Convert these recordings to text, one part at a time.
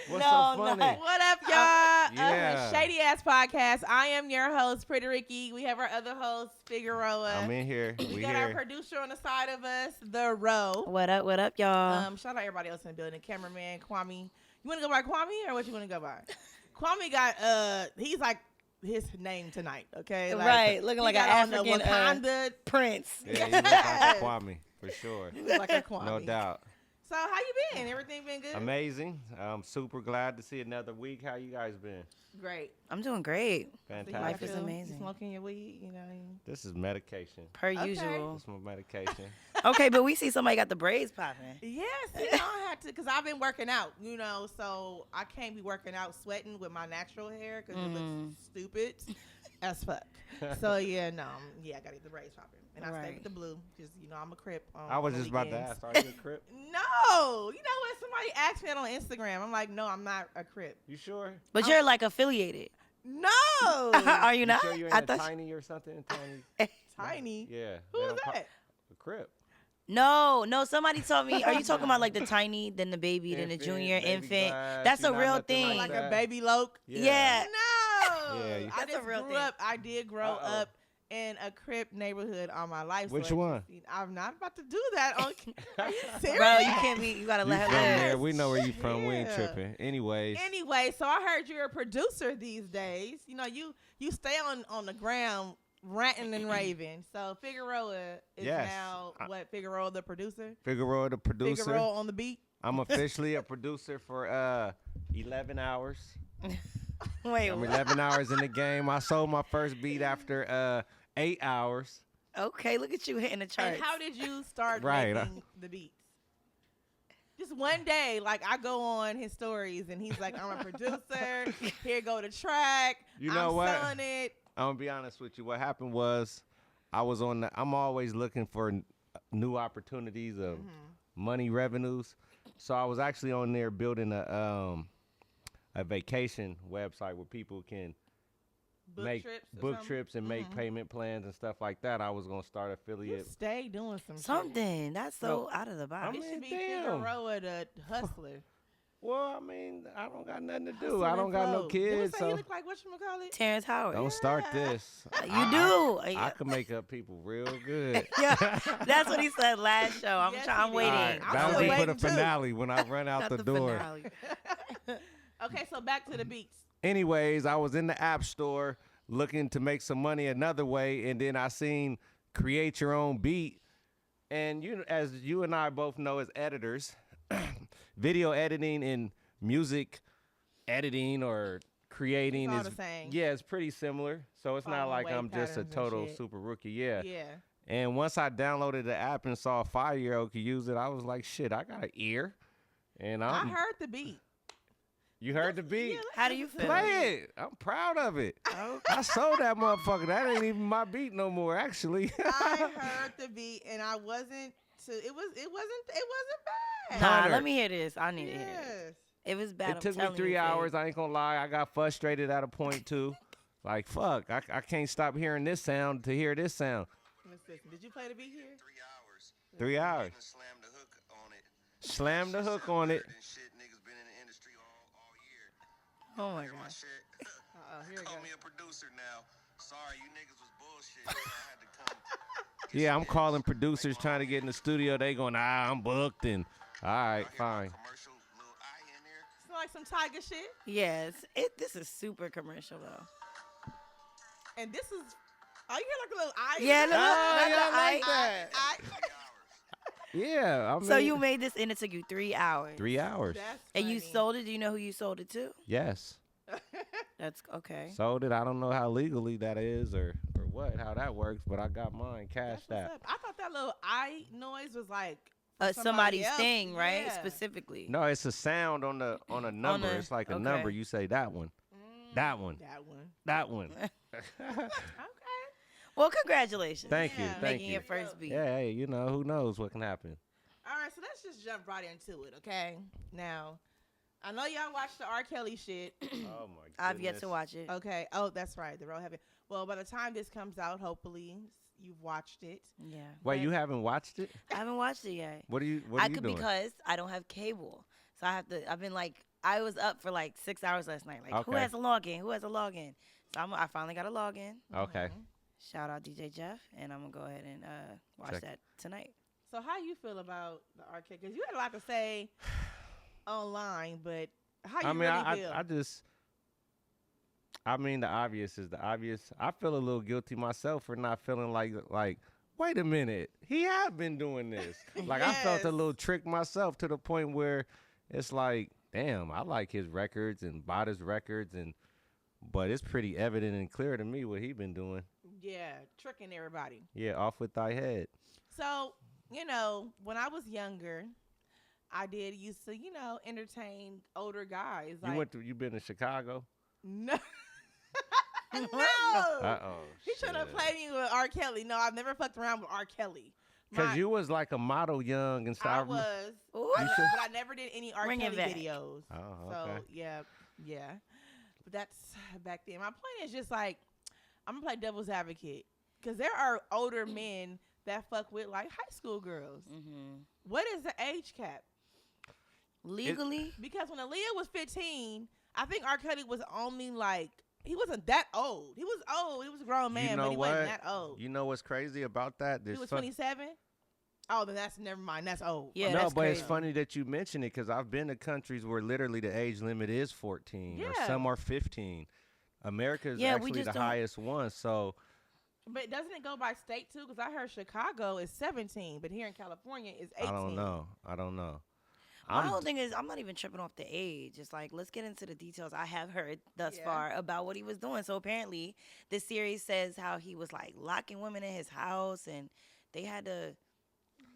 What's so funny? What up, y'all? Yeah. Shady Ass Podcast. I am your host, Pretty Ricky. We have our other host, Figueroa. I'm in here. We got our producer on the side of us, The Row. What up, y'all? Shout out everybody else in the building. Cameraman, Kwame. You want to go by Kwame or what you want to go by? Kwame got, he's like his name tonight, okay? Like, right, looking like an African Wakanda prince. Yeah, you look like a Kwame, for sure. You look like a Kwame. No doubt. So how you been? Everything been good? Amazing. I'm super glad to see another week. How you guys been? Great. I'm doing great. Fantastic. Life is amazing. You smoking your weed, you know. This is medication. Per usual. This is my medication. Okay, but we see somebody got the braids popping. Yes, I had to, because I've been working out, you know, so I can't be working out sweating with my natural hair because it looks stupid as fuck. So, yeah, I got to get the braids popping. And I stay with the blue because, you know, I'm a Crip. I was just about to ask, are you a Crip? No. You know what? Somebody asked me that on Instagram. I'm like, no, I'm not a Crip. You sure? But you're like affiliated. No. Are you not? Sure you ain't Tiny or something? Tiny? Tiny? Yeah. Who is that? A Crip. No, somebody told me, are you talking about like the tiny, then the baby, then the junior, infant? That's a real thing. Like a baby Loke? Yeah. No. Yeah, that's a real thing. I did grow up in a Crip neighborhood all my life. Which so one? I'm not about to do that. Are you serious? Bro, you can't be, you got to let her from live. there. We know where you from. We ain't tripping. Anyway, so I heard you're a producer these days. You know, you stay on the ground ranting and raving. So Figueroa is now Figueroa the producer? Figueroa the producer. Figueroa on the beat? I'm officially a producer for 11 hours. Wait, I'm 11 hours in the game. I sold my first beat after 8 hours. Okay, look at you hitting the charts. And how did you start making the beats? Just one day, like I go on his stories and he's like, I'm a producer. Here go the track. You know what? I'm selling it. I'm gonna be honest with you. What happened was, I'm always looking for new opportunities of money revenues. So I was actually on there building a vacation website where people can make book trips and make payment plans and stuff like that. I was gonna start affiliate. You stay doing something. Shit. That's so out of the box. It should be Figueroa the hustler. Well, I mean, I don't got nothing to do. I don't got no kids. So you look like whatchamacallit? Terrence Howard. Don't start this. You do. I can make up people real good. Yeah, that's what he said last show. I'm waiting. Right, that'll be for the finale when I run out the door. Okay, so back to the beats. Anyways, I was in the App Store looking to make some money another way, and then I seen create your own beat. And as you and I both know as editors, video editing and music editing or creating is the same. Yeah, it's pretty similar. So it's not like I'm just a total super rookie. Yeah. And once I downloaded the app and saw a 5-year-old could use it, I was like, shit, I got an ear. And I heard the beat. You heard the beat? Yeah, how do you feel? Play it. I'm proud of it. I sold that motherfucker. That ain't even my beat no more, actually. I heard the beat and I wasn't. It wasn't bad. Nah, let me hear this. I need to hear this. It was bad. It took me 3 hours. I ain't gonna lie. I got frustrated at a point too. Like fuck, I can't stop hearing this sound to hear this sound. Listen, did you play the beat here? 3 hours. 3 hours. Slam the hook on it. Oh my god. Here we go. Call me a producer now. Sorry, you niggas was bullshit. So I had to come. Yeah, I'm calling producers trying to get in the studio. They going, I'm booked and all right, fine. Commercial, little eye in there. It's like some Tiger shit. Yes, this is super commercial though. And this is, you hear like a little eye? Yeah, Yeah, I mean, so you made this and it took you 3 hours. 3 hours. And you sold it? Do you know who you sold it to? Yes. That's okay. Sold it. I don't know how legally that is or how that works, but I got mine cashed out. I thought that little eye noise was like somebody's thing, right? Yeah. Specifically. No, it's a sound on a number. It's like a number. You say that one. That one. That one. Okay. Well, congratulations. Thank you. Making your first beat. Yeah, hey, who knows what can happen. All right, so let's just jump right into it, okay? Now, I know y'all watched the R.Kelly shit. Oh, my goodness. I've yet to watch it. Okay. Oh, that's right. The road heavy. Well, by the time this comes out, hopefully you've watched it. Yeah. Wait, you haven't watched it? I haven't watched it yet. What are you doing? Because I don't have cable. So I've been like, I was up for like 6 hours last night. Like, who Okay. has a login? Who has a login? So I finally got a login. Okay. Shout out DJ Jeff, and I'm gonna go ahead and watch Check. that tonight. So how you feel about the R.Kelly? Because you had a lot to say online, but how you really feel? I mean, the obvious is the obvious. I feel a little guilty myself for not feeling like, wait a minute, he have been doing this. Like, I felt a Yes. little tricked myself to the point where it's like, damn, I like his records and bought his records, but it's pretty evident and clear to me what he been doing. Yeah, tricking everybody. Yeah, off with thy head. So, when I was younger, I did used to, entertain older guys. Like, You been to Chicago? no. No. Uh-oh. He trying to play me with R.Kelly. No, I've never fucked around with R.Kelly. Because you was like a model young and stuff. I was, Ooh. but I never did any Bring R.Kelly it back. videos. Oh, So, okay. yeah. But that's back then. My point is just like, I'm going to play devil's advocate. Because there are older men that fuck with like high school girls. Mm-hmm. What is the age cap? Legally, Because when Aaliyah was 15, I think R. Kelly was only like, he wasn't that old. He was old. He was a grown man, You know but he what? wasn't that old. You know what's crazy about that? He was 27? Oh, then that's, never mind. That's old. Yeah, no, that's but it's crazy. funny that you mention it because I've been to countries where literally the age limit is 14 or Yeah. some are 15. America is Yeah, we actually just the don't- highest one. So But doesn't it go by state too? Because I heard Chicago is 17, but here in California is 18. I don't know. my whole thing is I'm not even tripping off the age. It's like, let's get into the details I have heard thus Yeah. far about what he was doing. So apparently, this series says how he was like locking women in his house and they had to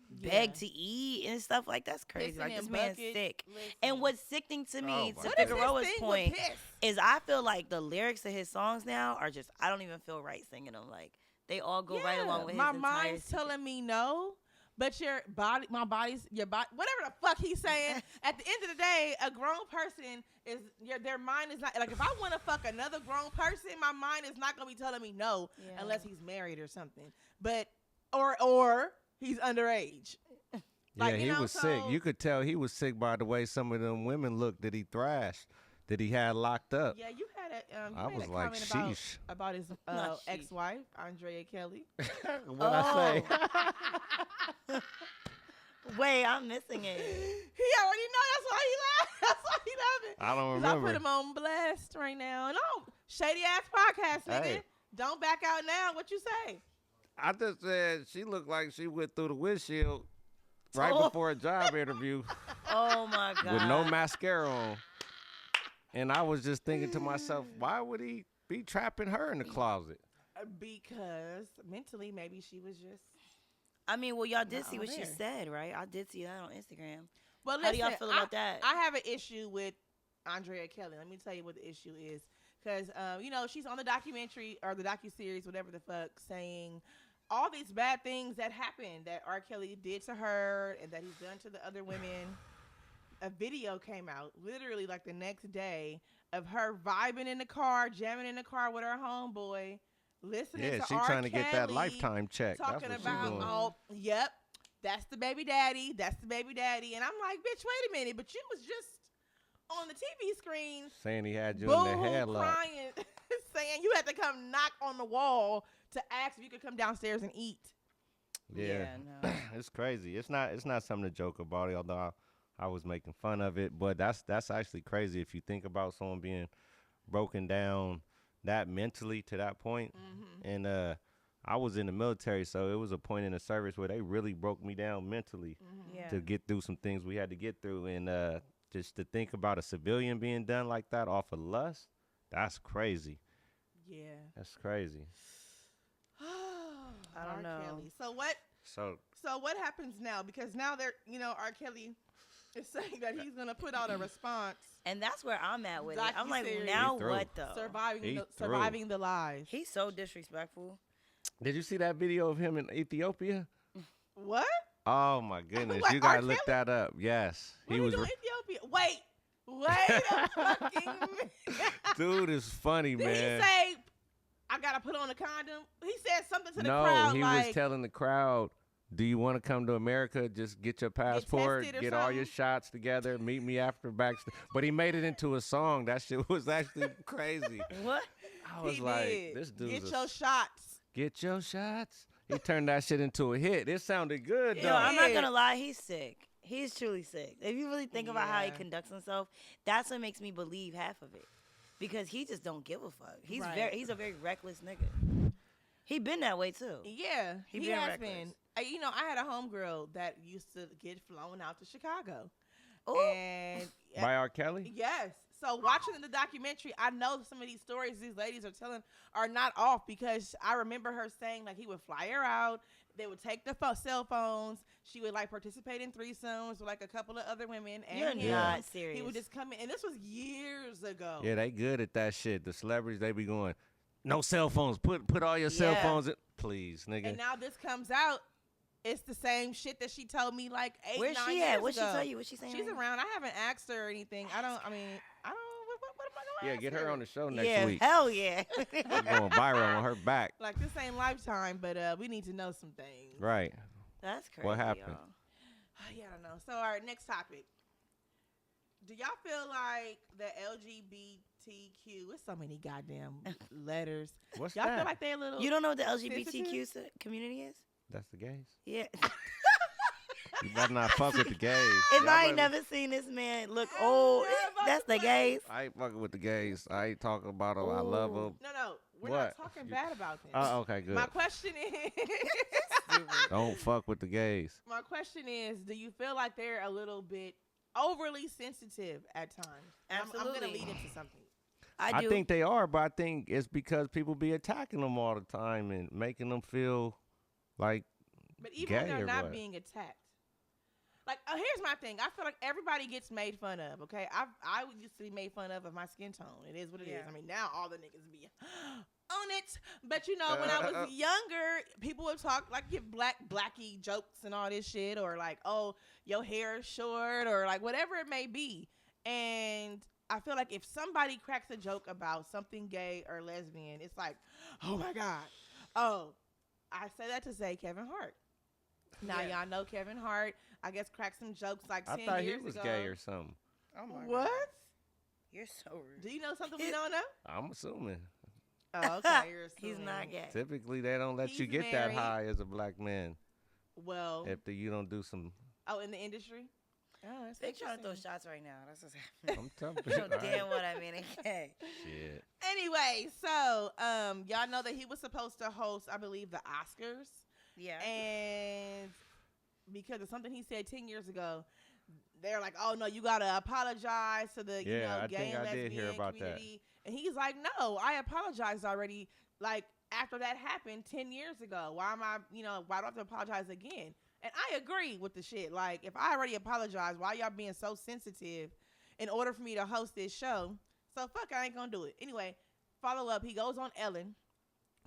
beg to eat and stuff like that's crazy. Pissing Like in this man's buckets. sick. Listen. And what's sickening to me, Oh, to my What is his Figueroa's thing point, with piss? is I feel like the lyrics to his songs now are just I don't even feel right singing them. Like they all go right along with my his entire mind's telling me no, but your body, your body, whatever the fuck he's saying. At the end of the day, a grown person is their mind is not like if I want to fuck another grown person, my mind is not gonna be telling me no Yeah. unless he's married or something. But or he's underage. Like, yeah, you he know, was sick. so- You could tell he was sick by the way some of them women looked that he thrashed, that he had locked up. Yeah, you had a I made was a like, comment sheesh. about his Not sheesh. ex-wife, Andrea Kelly. What I say? Wait, I'm missing it. He already know. That's why he laughed. That's why he laughing. I don't 'Cause I remember. put him on blast right now. No, shady ass podcast, nigga. Hey. Don't back out now. What you say? I just said she looked like she went through the windshield right Oh. before a job interview Oh my god. with no mascara on. And I was just thinking to myself, why would he be trapping her in the closet? Because mentally, maybe she was just. I mean, well, y'all did Not see what she there. said, right? I did see that on Instagram. Well, How do listen, y'all feel about that? I have an issue with Andrea Kelly. Let me tell you what the issue is. Because, she's on the documentary or the docuseries, whatever the fuck, saying all these bad things that happened that R. Kelly did to her and that he's done to the other women. A video came out literally like the next day of her vibing in the car, jamming in the car with her homeboy, listening Yeah, to she R. trying to get that Kelly Lifetime check. That's talking what she about, doing. yep, that's the baby daddy. That's the baby daddy. And I'm like, bitch, wait a minute. But you was just on the TV screen, Saying he had you in boo-hoo, the headlock. crying, saying you had to come knock on the wall to ask if you could come downstairs and eat. Yeah, no. it's crazy. It's not something to joke about. Although I was making fun of it, but that's actually crazy if you think about someone being broken down that mentally to that point. Mm-hmm. And I was in the military, so it was a point in the service where they really broke me down mentally Yeah. to get through some things we had to get through. And just to think about a civilian being done like that off of lust, that's crazy. Yeah. That's crazy. I don't know. Kelly. So what happens now? Because now they're, R. Kelly is saying that he's gonna put out a response, And that's where I'm at with it. I'm like, Docuseries. now He through. what though? He surviving the lies. He's so disrespectful. Did you see that video of him in Ethiopia? What? Oh my goodness, What, you gotta R. look that up. Yes, What he are was. you doing in Ethiopia? Wait a fucking minute. Dude is funny, Did man. he say, I gotta put on a condom? He said something to the No, crowd he like, was telling the crowd Do you want to come to America? Just get your passport, tested or get all your something? shots together, meet me after backstage. But he made it into a song. That shit was actually crazy. What? I was He like, did. this dude's Get your shots. Get your shots. He turned that shit into a hit. It sounded good, though. Yo, I'm not gonna lie, he's sick. He's truly sick. If you really think about how he Yeah. conducts himself, that's what makes me believe half of it. Because he just don't give a fuck. He's Right. he's a very reckless nigga. He been that way too. Yeah, He he been has reckless. been. You know, I had a homegirl that used to get flown out to Chicago. Ooh. And By R.Kelly? yes. So watching the documentary, I know some of these stories these ladies are telling are not off because I remember her saying like he would fly her out. They would take the cell phones. She would like participate in threesomes with like a couple of other women. And You're him. not serious. He would just come in, and this was years ago. Yeah, they good at that shit. The celebrities, they be going, no cell phones. Put all your cell Yeah. phones in. Please, nigga. And now this comes out. It's the same shit that she told me like 8, Where's 9 she years at? What'd she ago. tell you? What's she saying? She's around. I haven't asked her or anything. I don't. What am I gonna Yeah, ask get her on the show next Yeah, week. hell yeah. We're going viral on her back. Like this ain't Lifetime, but we need to know some things. Right. That's crazy. What happened? y'all. Yeah, I don't know. So all right, next topic. Do y'all feel like the LGBTQ? It's so many goddamn letters. What's Y'all that? feel like they a little? You don't know what the LGBTQ community is? That's the gays. Yeah. You better not fuck with the gays. If Y'all I ain't better- never seen this man look old, that's the gays. I ain't fucking with the gays. I ain't talking about them. I love them. No, we're What? not talking bad about them. Oh, okay, good. My question is. Don't fuck with the gays. My question is, do you feel like they're a little bit overly sensitive at times? I'm going to Absolutely. lead into something. I do. I think they are, but I think it's because people be attacking them all the time and making them feel like But even gay when they're or not what? being attacked. Like, here's my thing. I feel like everybody gets made fun of, okay? I used to be made fun of my skin tone. It is what it is. Yeah. I mean, now all the niggas be on it. But, you know, when I was younger, people would talk, like, give blacky jokes and all this shit. Or, like, oh, your hair is short. Or, like, whatever it may be. And I feel like if somebody cracks a joke about something gay or lesbian, it's like, oh, my God. Oh, I say that to say Kevin Hart. Now, Yeah. y'all know Kevin Hart. I guess cracked some jokes like 10 I thought years he was ago. gay or something. Oh my What? God. You're so rude. Do you know something we don't know? I'm assuming. Oh, okay. You're He's assuming. not gay. Typically, they don't let you He's get that married. high as a black man Well, if you don't do some. oh, in the industry? Oh, that's They trying to throw interesting. shots right now. That's what's happening. I'm telling You you. know damn what I mean. Okay. Shit. Anyway, so y'all know that he was supposed to host, I believe, the Oscars. Yeah. And because of something he said 10 years ago, they're like, oh, no, you got to apologize to the Yeah, I gay think and I did hear lesbian about that. community. And he's like, no, I apologized already. Like, after that happened 10 years ago, why do I have to apologize again? And I agree with the shit. Like, if I already apologized, why y'all being so sensitive in order for me to host this show? So, fuck, I ain't going to do it. Anyway, follow up. He goes on Ellen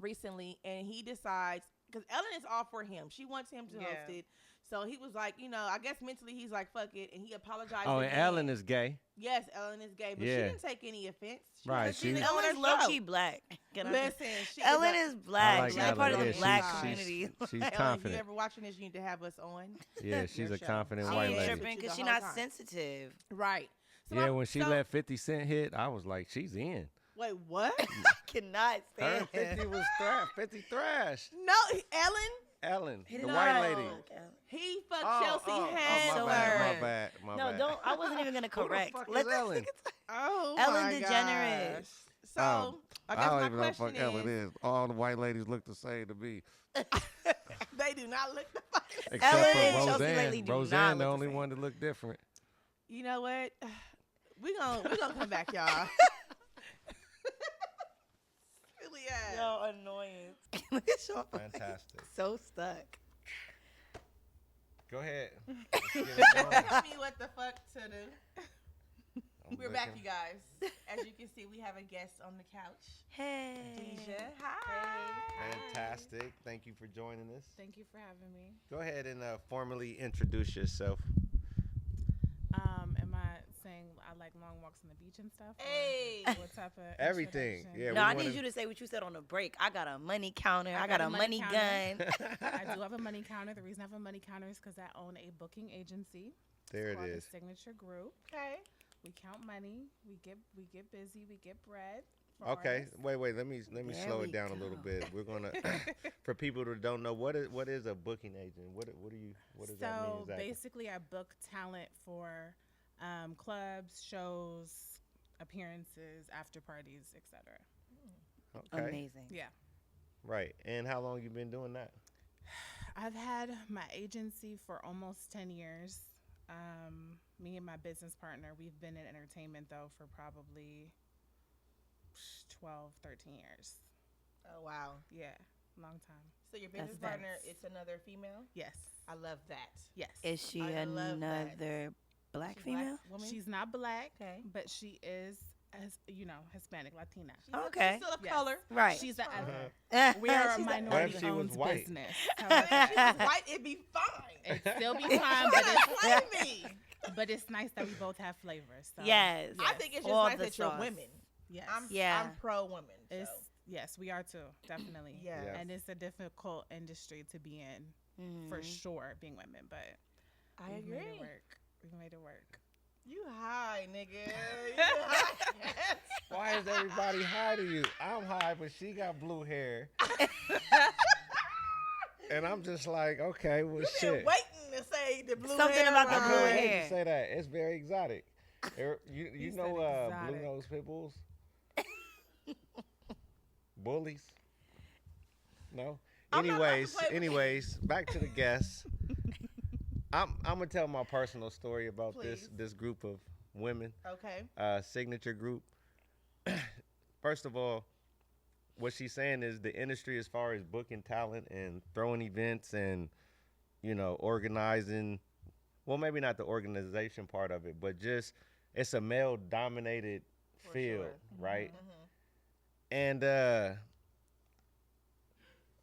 recently, and he decides, because Ellen is all for him. She wants him to host it. So he was like, I guess mentally he's like, fuck it. And he apologized. Oh, and again. Ellen is gay. Yes, Ellen is gay. But she Yeah. didn't take any offense. She Right, was she- just Ellen on is her low show. key black. Can I just- Listen, she Ellen is is black. like She's a part of Ellen. the Yeah, black she's- community. She's Ellen, if you confident. ever watching this, you need to have us on. Yeah, she's Your a show. confident She white ain't lady. tripping. Tripping because The she's whole not time. sensitive. Right. So Yeah, I'm- when she so- let 50 Cent hit, I was like, she's in. Wait, what? I cannot Her stand 50 was 50 thrash. No, Ellen. Ellen, the No. white lady. He fucked Chelsea my Handler. bad, my No, bad. don't. I wasn't even gonna Who the correct. fuck is Let's- Ellen? Oh, Ellen my DeGeneres. gosh. So, I guess don't my even know what question fuck Ellen is, is. All the white ladies look the same to me. they do not look the fucking same. Except Ellen for and Chelsea Roseanne. lately do not Roseanne, the look the only same. one that looked different. You know what? We gonna come back, y'all. Really ass. Yo, annoying. Look at Sean. Fantastic. So stuck. Go ahead. Let's get it going. Tell me what the fuck to do. I'm We're back, looking. you guys. As you can see, we have a guest on the couch. Hey. Deja, hi. Fantastic. Thank you for joining us. Thank you for having me. Go ahead and formally introduce yourself. Am I saying saying I like long walks on the beach and stuff? Hey. What type of Everything. introduction? Yeah. No, I we need wanna- you to say what you said on the break. I got a money counter. I I got a money counter. gun. I do have a money counter. The reason I have a money counter is because I own a booking agency. There It's it called is. The Signature Group. Okay. We count money. We get busy. We get bread. For Okay, artists. wait. Let me There slow we it down a little go. bit. We're gonna for people who don't know what is a booking agent. What does that mean So exactly? basically, I book talent for clubs, shows, appearances, after parties, etc. Okay, Amazing. Yeah. right. And how long you been doing that? I've had my agency for almost 10 years. Me and my business partner, we've been in entertainment, though, for probably 12, 13 years. Oh, wow. Yeah, long time. So your business That's partner, nice. it's another female? Yes. I love that. Yes. Is she I love that. another black She's female? woman? She's not black, Okay. but she is, Hispanic, Latina. Okay. She's still a Yes. color. Right. She's the Uh-huh. other. We are a She's What if minority she was owned white? business. If she was white, it'd be fine. It'd still be fine, Blame me. but it's nice that we both have flavors. So. Yes. I think it's just All nice the that you're sauce. women. Yes. I'm pro woman. It's, So. yes, we are too, definitely. Yeah. Yes. And it's a difficult industry to be in, for sure, being women. But I we've made agree. it work. We've made it work. You high, nigga. You high. Why is everybody high to you? I'm high, but she got blue hair. And I'm just like, okay, well, You been shit. waiting to say the blue Something hair about the I blue really line. hate hair. to say that. It's very exotic. You You know said blue exotic. nose pit bulls? Bullies? No. I'm not about to play with Anyways, back to the guests. I'm gonna tell my personal story about Please. this group of women, Okay. signature group. First of all, what she's saying is the industry as far as booking talent and throwing events and organizing. Well, maybe not the organization part of it, but just it's a male dominated For field, sure. right? Mhm. And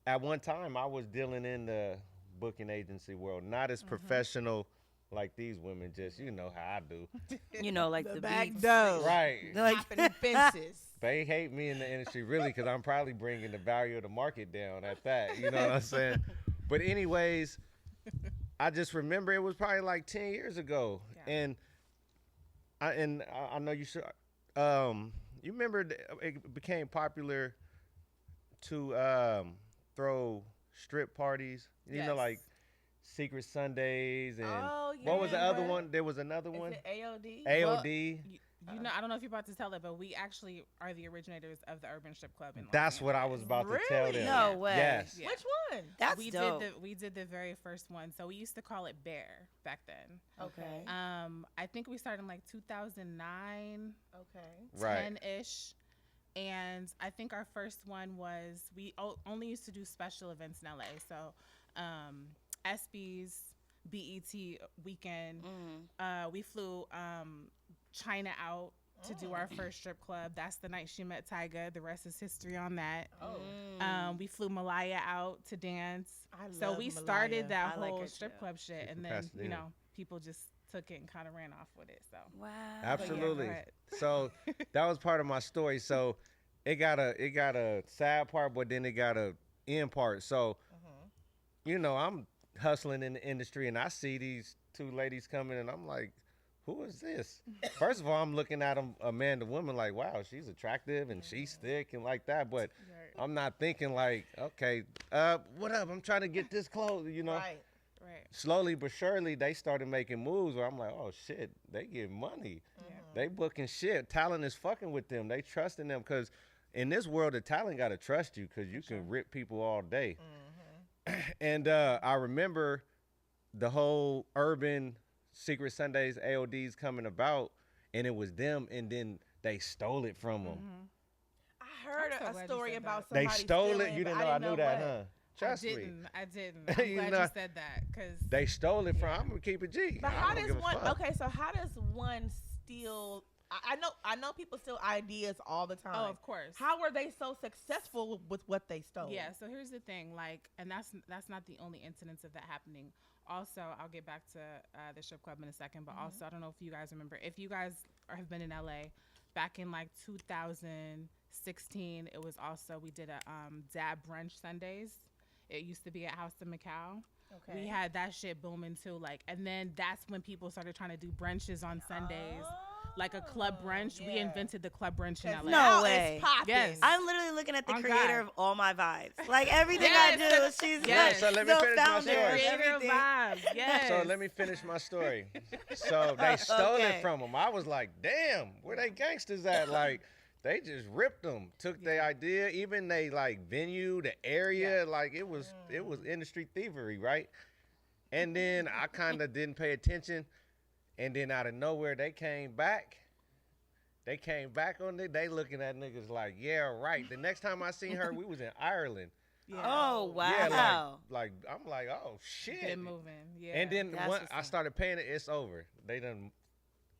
at one time, I was dealing in the booking agency world, not as professional like these women. Just how I do, You know, like the back beats. door. right? Like, Hopping fences. They hate me in the industry really because I'm probably bringing the value of the market down at that. You know what I'm saying? But anyways, I just remember it was probably like 10 years ago, Yeah. and I know you should. You remember it became popular to throw strip parties. You know, Yes. like Secret Sundays and Oh, what was the yeah. other one? There was another Is one. it AOD? AOD. You know, I don't know if you're about to tell it, but we actually are the originators of the Urban Strip Club in Los That's what I Angeles. was about to tell Really? them. No way. Yes. Yeah. Which one? That's we dope. we did the very first one. So we used to call it Bear back then. Okay. I think we started in like 2009, Okay. Right. 10-ish. And I think our first one was we only used to do special events in LA. So ESPYs, BET weekend. We flew China out to do our first strip club. That's the night she met Tyga. The rest is history on that. Oh. We flew Malaya out to dance. I So love we Malaya. started that I like whole her strip too. club shit, She's and from then Pasadena. people just took it and kind of ran off with it. So Wow. Absolutely. go ahead. So that was part of my story. So it got a sad part, but then it got a end part. So I'm hustling in the industry, and I see these two ladies coming, and I'm like, who is this? First of all, I'm looking at them, a man to woman, like, wow, she's attractive and she's thick and like that. But I'm not thinking like, okay, what up? I'm trying to get this close, Right. Right. Slowly but surely, they started making moves where I'm like, oh shit, they get money. They booking shit. Talent is fucking with them. They trusting them because in this world, the talent got to trust you because you can rip people all day. And I remember the whole urban Secret Sundays AODs coming about, and it was them, and then they stole it from them. I heard I'm so a glad you story said about that. They somebody stole stealing, it. You but didn't know I knew that, what. huh? Trust me. I didn't. I'm You glad know- you said that because They stole it from. I'm gonna keep it G. But I how don't does give a one? fuck. Okay, so how does one steal? I know people steal ideas all the time. oh, of course. How were they so successful with what they stole? Yeah, so here's the thing, like, and that's not the only incidents of that happening. also, I'll get back to the strip club in a second, but also, I don't know if you guys remember, if you guys have been in LA, back in like 2016, it was also, we did a dab brunch Sundays. It used to be at House of Macau. Okay. We had that shit booming too. Like, and then that's when people started trying to do brunches on Sundays. Like a club brunch. We invented the club brunch in LA. No way. Yes. I'm literally looking at the On creator God. of all my vibes. Like everything I do, she's Yes. So let me finish my founder of story. Creator everything. vibes. Yes. So let me finish my story. So they stole Okay. it from them. I was like, damn, where they gangsters at? Like, they just ripped them, took their idea, even they like venue, the area, like it was industry thievery, right? And then I kind of didn't pay attention, and then out of nowhere they came back. They came back on it. They looking at niggas like, yeah, right. The next time I seen her, we was in Ireland. Yeah. Oh wow. Yeah, like I'm like, oh shit. Been moving. Yeah. And then That's once what's I up. started paying it, it's over. They done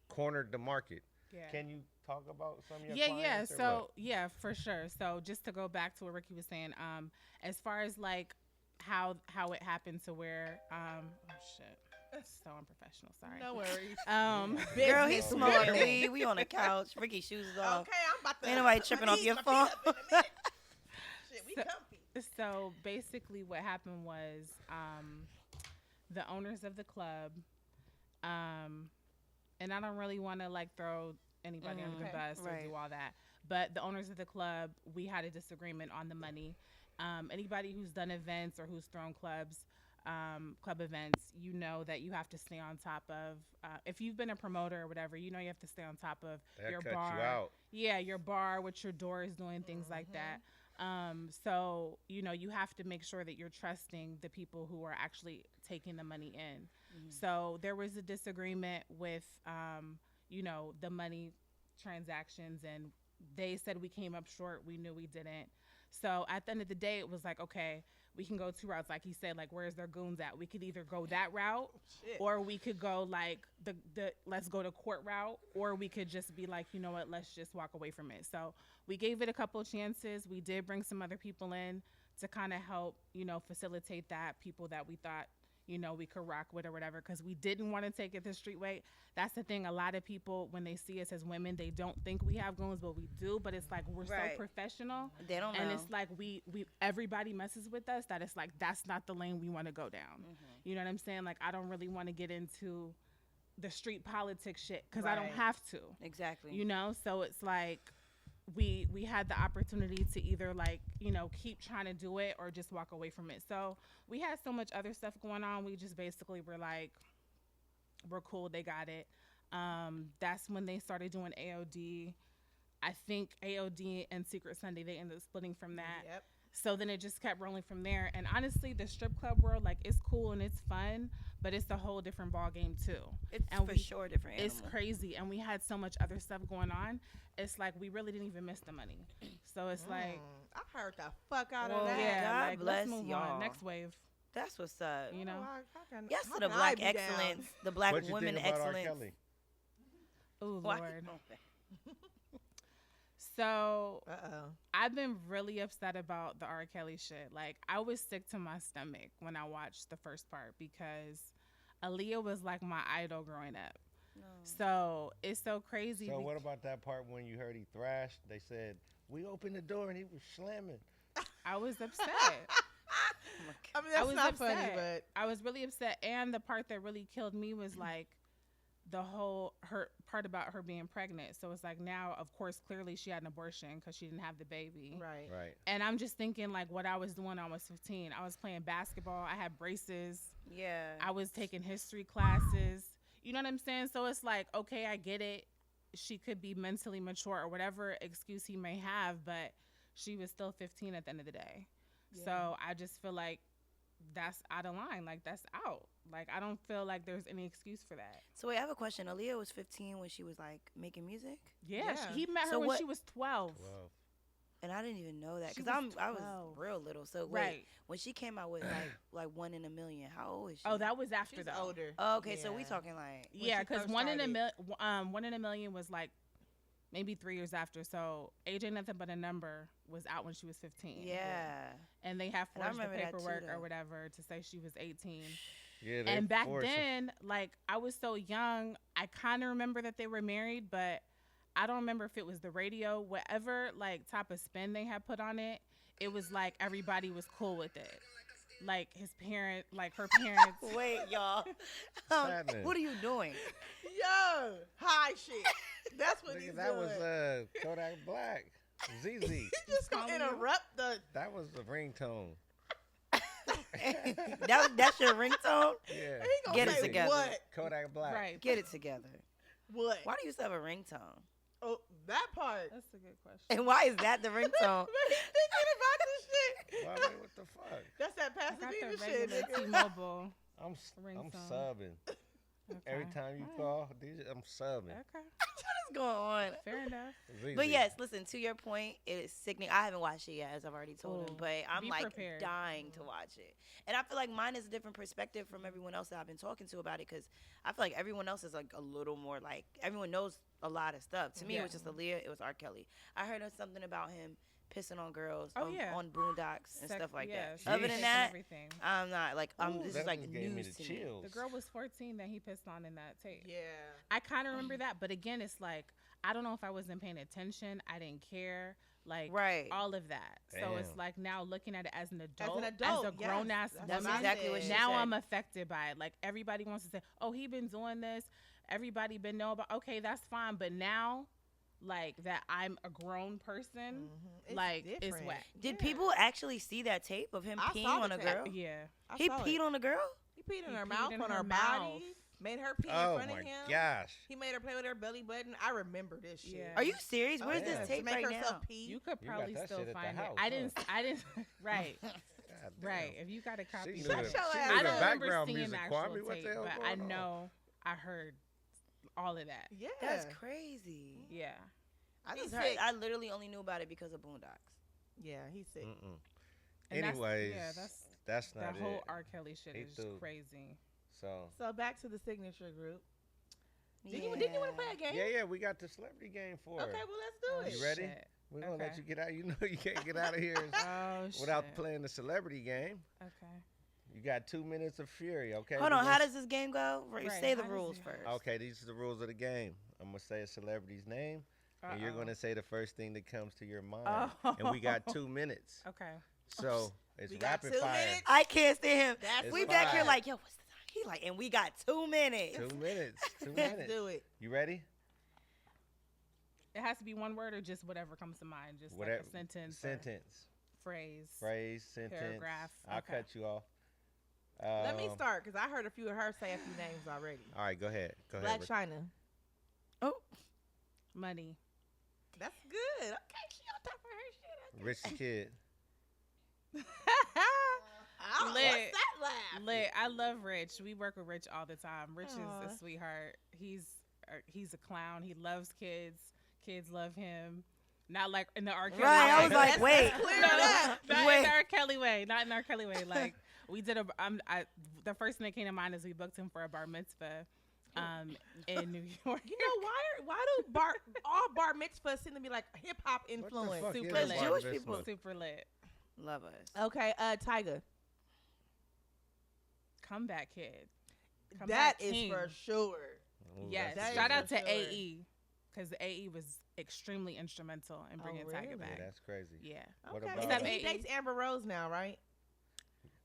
cornered the market. yeah. Can you talk about some of your Yeah, clients or So what? yeah, for sure. So just to go back to what Ricky was saying, as far as like how it happened to where oh shit. So unprofessional, sorry. No worries. Girl, he's Business. smoking weed. We on the couch. Ricky's shoes is off. Okay, I'm about to. Ain't nobody put tripping my off your feet phone. up in a minute. Shit, we comfy. So basically what happened was the owners of the club, and I don't really want to like throw anybody under the bus or right. do all that, but the owners of the club, we had a disagreement on the money. Anybody who's done events or who's thrown club events, you know that you have to stay on top of, if you've been a promoter or whatever, you know you have to stay on top of That your cut bar. you out. Yeah, your bar, what your door is doing, things like that. So, you know, you have to make sure that you're trusting the people who are actually taking the money in. So there was a disagreement with, you know, the money transactions, and they said we came up short. We knew we didn't. So at the end of the day, it was like, okay, we can go two routes. Like he said, like, where's their goons at? We could either go that route, or we could go like the let's go to court route, or we could just be like, you know what, let's just walk away from it. So we gave it a couple of chances. We did bring some other people in to kind of help, you know, facilitate that, people that we thought, you know, we could rock with or whatever, because we didn't want to take it the street way. That's the thing. A lot of people, when they see us as women, they don't think we have goons, but we do. But it's like we're Right. so professional. They don't And know. it's like we everybody messes with us, that it's like that's not the lane we want to go down. You know what I'm saying? Like, I don't really want to get into the street politics shit because I don't Right. have to. Exactly. You know? So it's like we had the opportunity to either, like, you know, keep trying to do it or just walk away from it. So we had so much other stuff going on. We just basically were like, we're cool, they got it. That's when they started doing AOD. I think AOD and Secret Sunday, they ended up splitting from that. Yep. So then it just kept rolling from there. And honestly, the strip club world, like, it's cool and it's fun, but it's a whole different ball game too. It's and for sure different It's animal. crazy. And we had so much other stuff going on. It's like we really didn't even miss the money. So it's like, I heard the fuck out Well, of that. yeah, God like, bless let's move y'all. on. Next wave. That's what's up. You know? Yes, how to the can I black be down? excellence, the black What you women think about R. excellence. Kelly? Oh, Why- Lord. Okay. So Uh-oh. I've been really upset about the R. Kelly shit. Like, I was sick to my stomach when I watched the first part because Aaliyah was like my idol growing up. So it's so crazy. So what about that part when you heard he thrashed? They said, we opened the door and he was slamming. I was upset. I mean, I that's was not upset. funny, but I was really upset. And the part that really killed me was like the whole her part about her being pregnant. So it's like, now, of course, clearly she had an abortion because she didn't have the baby. right. Right. And I'm just thinking, like, what I was doing when I was 15. I was playing basketball. I had braces. Yeah. I was taking history classes. You know what I'm saying? So it's like, okay, I get it. She could be mentally mature or whatever excuse he may have, but she was still 15 at the end of the day. So I just feel like that's out of line. Like, that's out. Like, I don't feel like there's any excuse for that. So wait, I have a question. Aaliyah was 15 when she was like making music, Yeah, Yeah. he met her So when what- she was 12. Well, and I didn't even know that She because was I was 12. real little. So wait, Right. when she came out with like 1 in a Million, how old is she? Oh, that was after She's though. older. Oh, okay, so we Yeah. talking like Yeah, she because first 1 in a started. 1 in a Million was like maybe 3 years after. So Age Ain't Nothing But a Number was out when she was 15. yeah. And they have And I forged the remember that too, paperwork or though. whatever to say she was 18. Yeah, they And back force 'em. then, like, I was so young, I kind of remember that they were married, but I don't remember if it was the radio, whatever, like, type of spin they had put on it. It was like everybody was cool with it. Like, his parent, like, her parents. Wait, y'all. happening? What are you doing? Yo, high shit. That's what he's Nigga, that doing. was Kodak Black. ZZ. He just gonna calling you? interrupt the. That was the ringtone. That's your ringtone? Yeah. He gonna Get it say together. what? Kodak Black. Right. Get it together. What? Why do you still have a ringtone? Oh, that part. That's a good question. And why is that the ringtone? But he's thinking about this shit. Well, I mean, what the fuck? That's that I got Pasadena the shit, regular nigga. T-Mobile. I'm Ringtone. subbing. Okay. Every time you All call, I'm subbing. right. Okay. What's going on? Fair enough. ZZ. But yes, listen, to your point, it's sickening. I haven't watched it yet, as I've already told him, Ooh, but I'm be like prepared. dying to watch it. And I feel like mine is a different perspective from everyone else that I've been talking to about it, because I feel like everyone else is like a little more like, everyone knows a lot of stuff. To me, it was just Aaliyah, it was R.Kelly. I heard something about him pissing on girls on boondocks and stuff like that. sex Other than and that, everything. I'm not like, Ooh, this that is like just gave me news the to me. chills. The girl was 14 that he pissed on in that tape. Yeah. I kind of remember that, but again, it's like, I don't know if I wasn't paying attention. I didn't care. Like, Right. all of that. So it's Damn. like now looking at it as an adult, As a as a grown ass That's woman, exactly what she now said. I'm affected by it. Like, everybody wants to say, oh, he been doing this. Everybody been know about, okay, that's fine. But now, like, that I'm a grown person, It's like, it's different. whack. Did people actually see that tape of him I peeing saw on the a tape. girl? Yeah. I He saw peed it. on a girl? He peed in He her peed mouth, in on her her mouth. body. Made her pee in Oh front my of him. gosh. He made her play with her belly button. I remember this shit. Yeah. Are you serious? Oh, Where's yeah. this To tape make right herself now? pee. You could You got probably that still shit at the find it. house, I huh? didn't, right. God damn. Right. If you got a copy, She of knew it. the, your she ass knew up. the I don't remember background seeing music. actual Kwame, what tape, the hell but going I on? know I heard all of that. Yeah. That's crazy. Yeah. I He's just heard. sick. I literally only knew about it because of Boondocks. Yeah, he's sick. Mm-mm. And Anyways, that's not the whole it. R. Kelly shit He is threw. crazy. So So back to the signature group. Didn't you want to play a game? yeah, we got the celebrity game for Okay, her. well let's do it. You ready? Shit. We're gonna let Okay. you get out. You know you can't get out of here Oh without shit. playing the celebrity game. Okay. You got 2 minutes of fury, okay? Hold We're on. gonna How does this game go? Right, Say the how does rules it- first. Okay, these are the rules of the game. I'm gonna say a celebrity's name, and you're Uh-oh. gonna say the first thing that comes to your mind. Oh. And we got 2 minutes, Okay. so it's We got rapid 2 fire. minutes? I can't stand him. That's We It's back here fine. like, yo, what's the time? He like, and we got 2 minutes. 2 minutes. 2 Let's minutes. do it. You ready? It has to be one word or just whatever comes to mind. Just Whatever. like a sentence. or Sentence, phrase. phrase, sentence. Paragraph. I'll Okay. cut you off. Let me start because I heard a few of her say a few names already. All right, go ahead. Go Black ahead. China. Oh, Money. That's good. Okay, she on top of her shit. Rich the Kid. Oh, Lit. what's that laugh? Lit. I love Rich. We work with Rich all the time. Rich is Aw. a sweetheart. He's a clown. He loves kids. Kids love him. Not like in the R. Kelly right. I way. was like, Let's wait. clear No, that. not in Wait. the R. Kelly way. Not in the R. Kelly way. Like we did the first thing that came to mind is we booked him for a bar mitzvah, in New York. You know why do all bar mitzvahs seem to be like hip hop influence? fuck Super is lit. bar Jewish mitzvah? people. Super lit. Love us. Okay, Tyga. Comeback kid. That Comeback is king. for sure. Ooh, Yes. That is Shout out for to sure. AE because AE was extremely instrumental in bringing really? Tyga Yeah, back. that's crazy. Yeah. What Okay, about- he AE? dates Amber Rose now, right?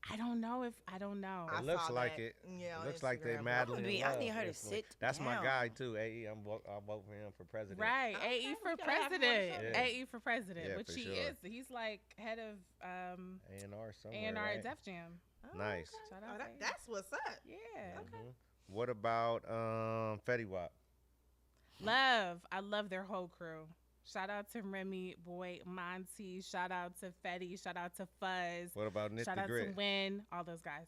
I don't know. I It looks saw like that. it. Yeah, on It looks like they Instagram. madly in I love. need her to Influence. sit That's my down. guy too. I'll vote for him for president. Right. Okay, AE we for gotta have him on the president. show. Yeah. AE for president, Yeah, which for he sure. is. He's like head of A&R somewhere. A&R right? at Def Jam. Oh, Nice. okay. Shout Oh, out that, to that's what's up. Yeah. Mhm. What about Fetty Wap? Love. I love their whole crew. Shout out to Remy, Boy, Monty. Shout out to Fetty. Shout out to Fuzz. What about Knit Shout the out to Grit? Win. All those guys.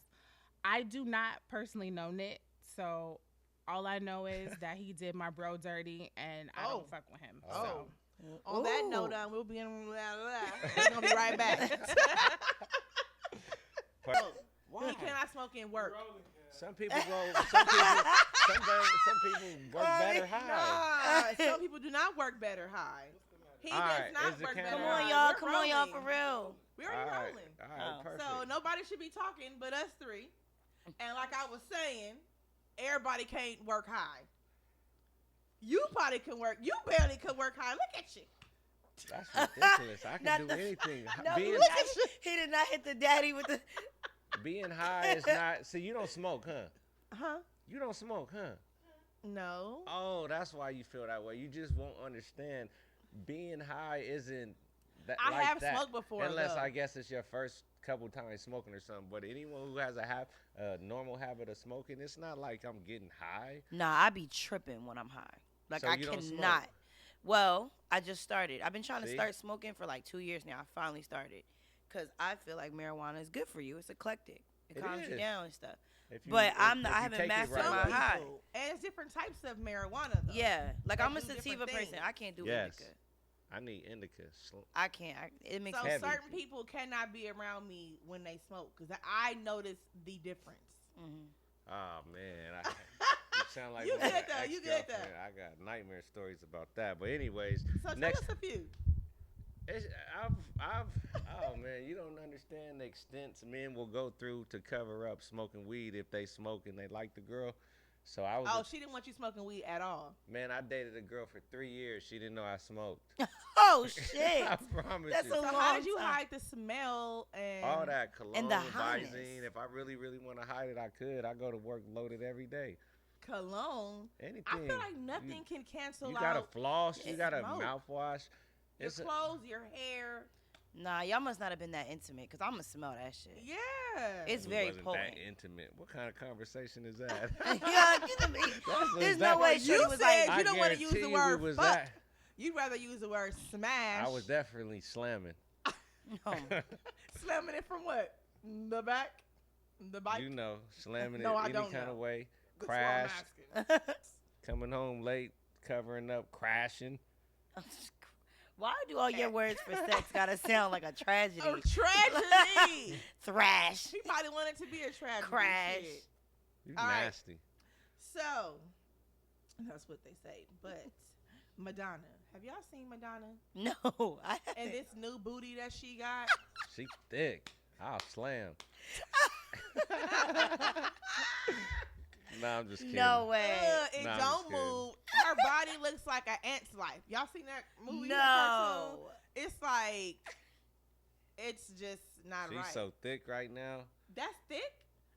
I do not personally know Knit, so all I know is that he did my bro dirty, and I Oh. don't fuck with him. Oh. So. On that Ooh. note, we'll be in. We're gonna be right back. Why? He cannot smoke in work. Some people go. Some people work better high. Nah, some people do not work better high. He All does right, not is the work camera better Come on, high. y'all. We're Come on, y'all, rolling. for real. We're already All right, rolling. all right, Oh. perfect. So nobody should be talking but us three. And like I was saying, everybody can't work high. You probably can work. You barely can work high. Look at you. That's ridiculous. I can do anything. No, Being, he did not hit the daddy with the. being high is not. See, you don't smoke, huh? Huh? You don't smoke, huh? No. Oh, that's why you feel that way. You just won't understand. Being high isn't that. I like have that, smoked before, unless though. I guess it's your first couple times smoking or something. But anyone who has a normal habit of smoking, it's not like I'm getting high. Nah, I be tripping when I'm high. Like So I you don't smoke? cannot. Well, I just started. I've been trying to See? start smoking for like 2 years now. I finally started because I feel like marijuana is good for you. It's eclectic. It calms you is. down and stuff. If But if I you haven't take it mastered right my way. high. And it's different types of marijuana, though. Yeah, like That I'm a do different sativa person. things. I can't do Yes. indica. I need indica. I can't. It makes So me heavy. certain people cannot be around me when they smoke because I notice the difference. Oh man, you sound like You my good, though. You good, though. ex-girlfriend. I got nightmare stories about that. But anyways, So next, tell us a few. oh man, you don't understand the extents men will go through to cover up smoking weed if they smoke and they like the girl. So I was, Oh, she didn't want you smoking weed at all. man, I dated a girl for 3 years. She didn't know I smoked. Oh shit! I promise That's you. a So long how did you time. hide the smell and All that cologne, And the highness. Visine. If I really, really want to hide it, I could. I go to work loaded every day. cologne? Anything. I feel like nothing can cancel You out gotta floss. You your gotta smoke. mouthwash. your It's a, clothes, your hair. Nah, y'all must not have been that intimate because I'ma smell that shit. Yeah. It's it very wasn't potent. that intimate. What kind of conversation is that? Yeah, get to me. There's no that- way you Shady was said like, you don't want to use guarantee the we word was fuck. that- You'd rather use the word smash. I was definitely slamming. no. Slamming it from what? The back? The bike? You know, slamming No, it I any don't kind know. of way. That's why I'm Crashed. asking. Coming home late, covering up, crashing. Why do all your words for sex gotta sound like a tragedy? A tragedy. Thrash. She probably wanted to be a tragedy. Crash. Shit. You All right. nasty. So, that's what they say. But Madonna, have y'all seen Madonna No, I and haven't. this new booty that she got? She thick. I'll slam. Nah, I'm just kidding. No way. It Nah, I'm don't just kidding. move. Her body looks like an ant's life. Y'all seen that movie? that cartoon? No. It's like, it's just not She's right. so thick right now. That's thick?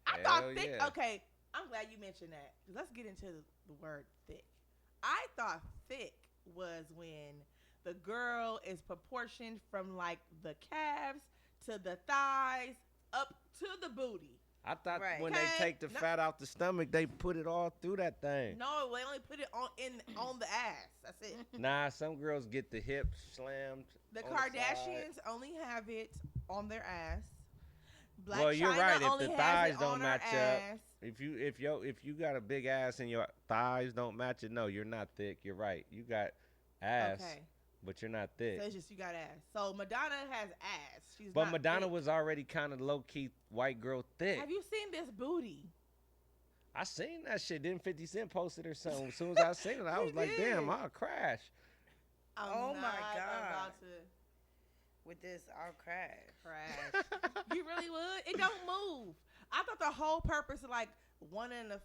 I Hell thought thick. yeah. Okay, I'm glad you mentioned that. Let's get into the word thick. I thought thick was when the girl is proportioned from like the calves to the thighs up to the booty. I thought Right. when Okay. they take the No. fat out the stomach, they put it all through that thing. No, they only put it on the ass. That's it. Nah, some girls get the hips slammed. The on side. Kardashians only have it on their ass. Black Well, you're China right. If only the has thighs it don't on her match up, ass. if you got a big ass and your thighs don't match it, no, you're not thick. You're right. You got ass, Okay. but you're not thick. So it's just you got ass. So Madonna has ass. She's But not Madonna thick. was already kind of low key white girl thick. Have you seen this booty? I seen that shit. Didn't 50 Cent post it or something? As soon as I seen it, I He was like, damn, did. I'll crash. I'm Oh my not God. About to With this, I'll crash. crash. You really would? It don't move. I thought the whole purpose of like wanting to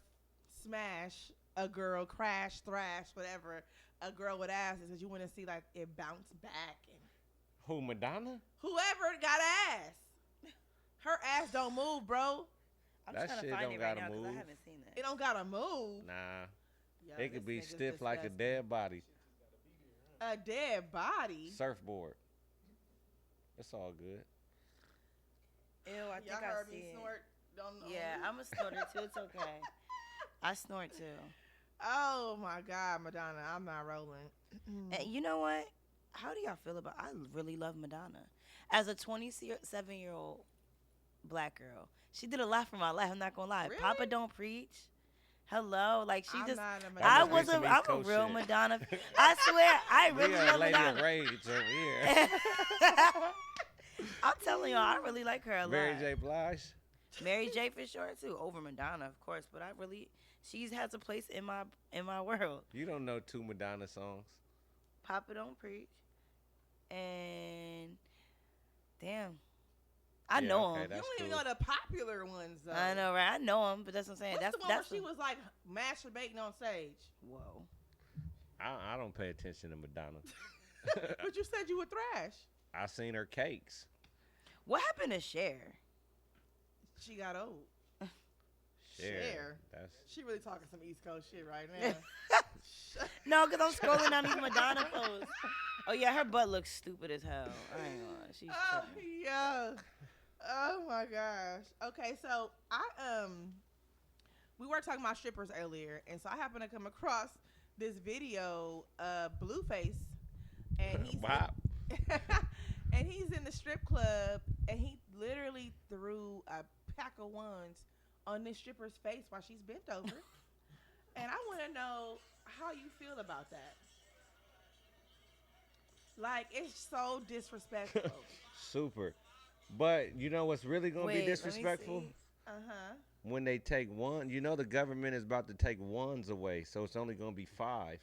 smash a girl, crash, thrash, whatever, a girl with ass is because you want to see like it bounce back and Who, Madonna? whoever got ass. Her ass don't move, bro. I'm That trying to shit find don't it right gotta now because I move. haven't seen that. It don't gotta move. Nah, Yo, it could this be nigga's stiff like a disgusting. dead body. A dead body. Surfboard. It's all good. Ew, I think Y'all I heard see me it. snort. Don't know. Yeah, I'm a snorter too. It's okay. I snort too. Oh my God, Madonna, I'm not rolling. And you know what? How do y'all feel about? I really love Madonna. As a 27-year-old black girl, she did a lot for my life. I'm not gonna lie. Really? Papa don't preach. Hello, like she I'm just. not a I Madonna must be was a. some I'm East a Coast real shit. Madonna. I swear, I We really are love Lady of Madonna. Rage over here. I'm telling y'all, I really like her a lot. Mary J. Blige. Mary J for sure too. Over Madonna, of course, but I really, she has a place in my world. You don't know 2 Madonna songs. Papa don't preach, and damn, I Yeah, know okay, him. You that's don't even cool. know the popular ones, though. I know, right? I know him, but that's what I'm saying. What's That's the one that's where she was like masturbating on stage? Whoa. I don't pay attention to Madonna. But you said you were thrash. I seen her cakes. What happened to Cher? She got old. Cher. That's She really talking some East Coast shit right now. No, because I'm scrolling down these Madonna posts. Oh, yeah, her butt looks stupid as hell. I ain't gonna lie. She's tripping. Yeah. Oh my gosh. Okay, so we were talking about strippers earlier, and so I happened to come across this video of Blueface, and he's wow. and he's in the strip club, and he literally threw a pack of ones on this stripper's face while she's bent over. And I want to know how you feel about that. Like, it's so disrespectful. Super. But you know what's really gonna be disrespectful? Uh-huh. When they take one, you know the government is about to take ones away, so it's only gonna be fives.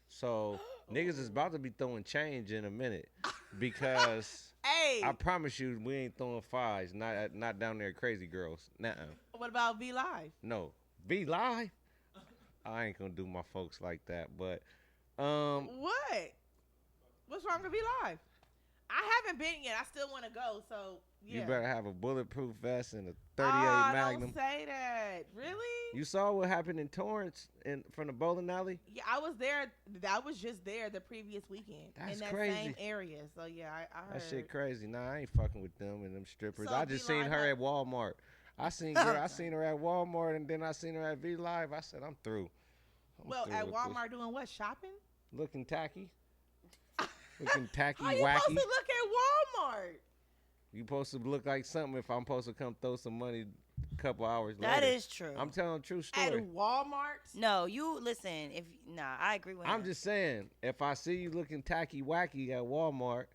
So niggas is about to be throwing change in a minute because Hey. I promise you we ain't throwing fives. Not down there, crazy girls. Nuh-uh. What about V Live? No. Be live. I ain't gonna do my folks like that. But What? What's wrong with V Live? I haven't been yet. I still want to go. So yeah. you better have a bulletproof vest and a 38 Magnum. Don't say that. Really? You saw what happened in Torrance from the bowling alley? Yeah, I was there. I was just there the previous weekend That's in that crazy. same area. So yeah, I heard. That shit crazy. Nah, I ain't fucking with them and them strippers. So I just seen V-Live her had- at Walmart. I seen her at Walmart, and then I seen her at V Live. I said, I'm through. Well, through at with Walmart doing what? Shopping? this. Looking tacky. Looking tacky, How you wacky. supposed to look at Walmart? You supposed to look like something if I'm supposed to come throw some money a couple hours That later. is true. I'm telling a true At story. Walmart? No, you listen. I agree with I'm him. just saying, if I see you looking tacky wacky at Walmart,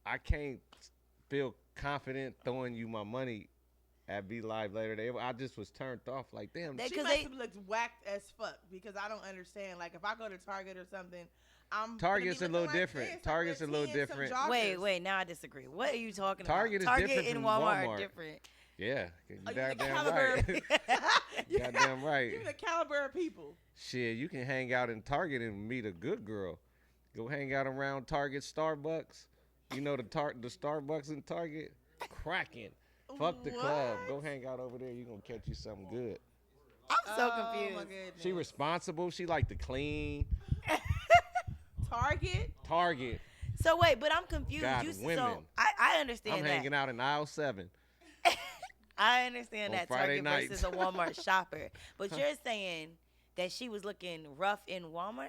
I can't feel confident throwing you my money at V Live later. I just was turned off. Like, damn. They- She 'cause must they- have looked whacked as fuck because I don't understand. Like, if I go to Target or something, I'm Target's a gonna be little looking like different. this. Target's a I'm little gonna see in some different. joggers. Wait. Now I disagree. What are you talking Target is about? different and from Walmart Walmart. are different. Yeah, you Oh, you the goddamn caliber right. of- You goddamn right. You the caliber of people. Shit, you can hang out in Target and meet a good girl. Go hang out around Target, Starbucks. You know the Starbucks in Target? Cracking. Fuck the club. Go What? hang out over there. You gonna catch you something good. I'm so Oh, confused. my goodness. She responsible. She like to clean. Target? Target. So wait, but I'm confused. God, So women. I understand I'm that. hanging out in aisle 7. I understand on that Friday Target versus a nights. Walmart shopper. But you're saying that she was looking rough in Walmart?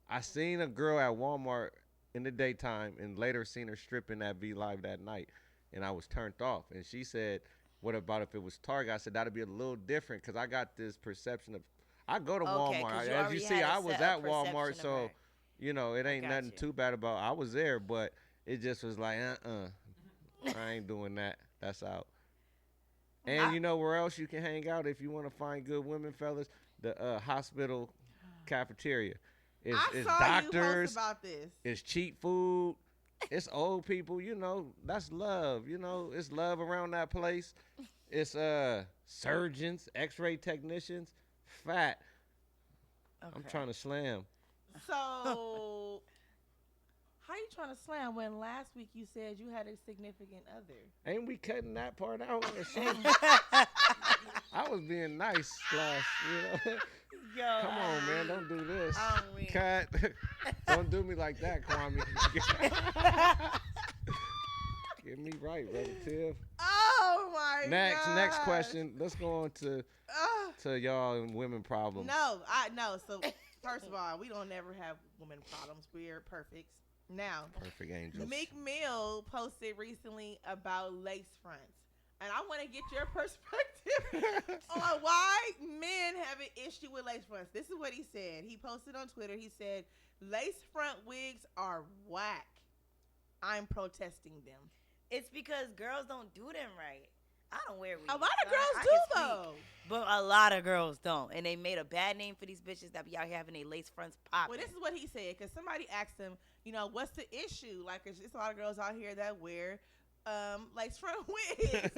I seen a girl at Walmart in the daytime and later seen her stripping at V Live that night. And I was turned off. And she said, what about if it was Target? I said, that'd be a little different because I got this perception of, I go to Okay, 'cause Walmart. you As already you see, had a I was set at of Walmart, perception of so, her. you know, it ain't got nothing you. too bad about I was there, but it just was like, I ain't doing that. That's out. And you know where else you can hang out if you want to find good women, fellas? The hospital cafeteria. It's I saw you doctors. post about this. It's cheap food. It's old people. You know, that's love. You know, it's love around that place. It's surgeons, X-ray technicians, fat. I'm Okay. trying to slam. So, how you trying to slam when last week you said you had a significant other? Ain't we cutting that part out or something? I was being nice last, you know. Yo, Come on, man, don't do this. I'm weak. Cut. Don't do me like that, Kwame. Get me right, relative. Oh my Next gosh. question. Let's go on to y'all and women problems. No. So first of all, we don't never have women problems. We're perfect. Now, Perfect angels. Meek Mill posted recently about lace fronts, and I want to get your perspective on why men have an issue with lace fronts. This is what he said. He posted on Twitter. He said, "Lace front wigs are whack. I'm protesting them." It's because girls don't do them right. I don't wear wigs. A lot of so girls I do can speak. though. But a lot of girls don't. And they made a bad name for these bitches that be out here having their lace fronts popping. Well, this is what he said, because somebody asked him, you know, what's the issue? Like, it's just a lot of girls out here that wear lace front wigs.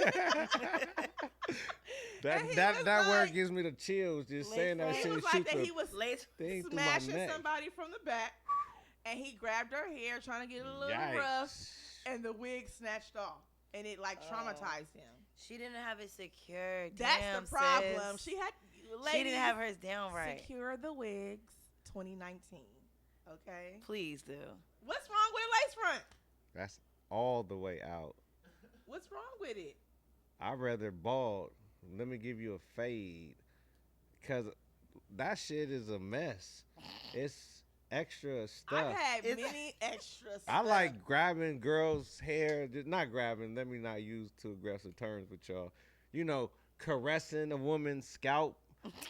That word gives me the chills just saying that He shit. was like that he was thing through my smashing neck. somebody from the back, and he grabbed her hair, trying to get it a little rough, and the wig snatched off, and it like traumatized him. She didn't have it secured. That's Damn, the problem. Sis. She Didn't have hers down right. Secure the wigs, 2019. Okay. Please do. What's wrong with lace front? That's all the way out. What's wrong with it? I'd rather bald. Let me give you a fade. Because that shit is a mess. It's extra stuff. I've had many extra stuff. I like grabbing girls' hair. Not grabbing. Let me not use too aggressive terms with y'all. You know, caressing a woman's scalp.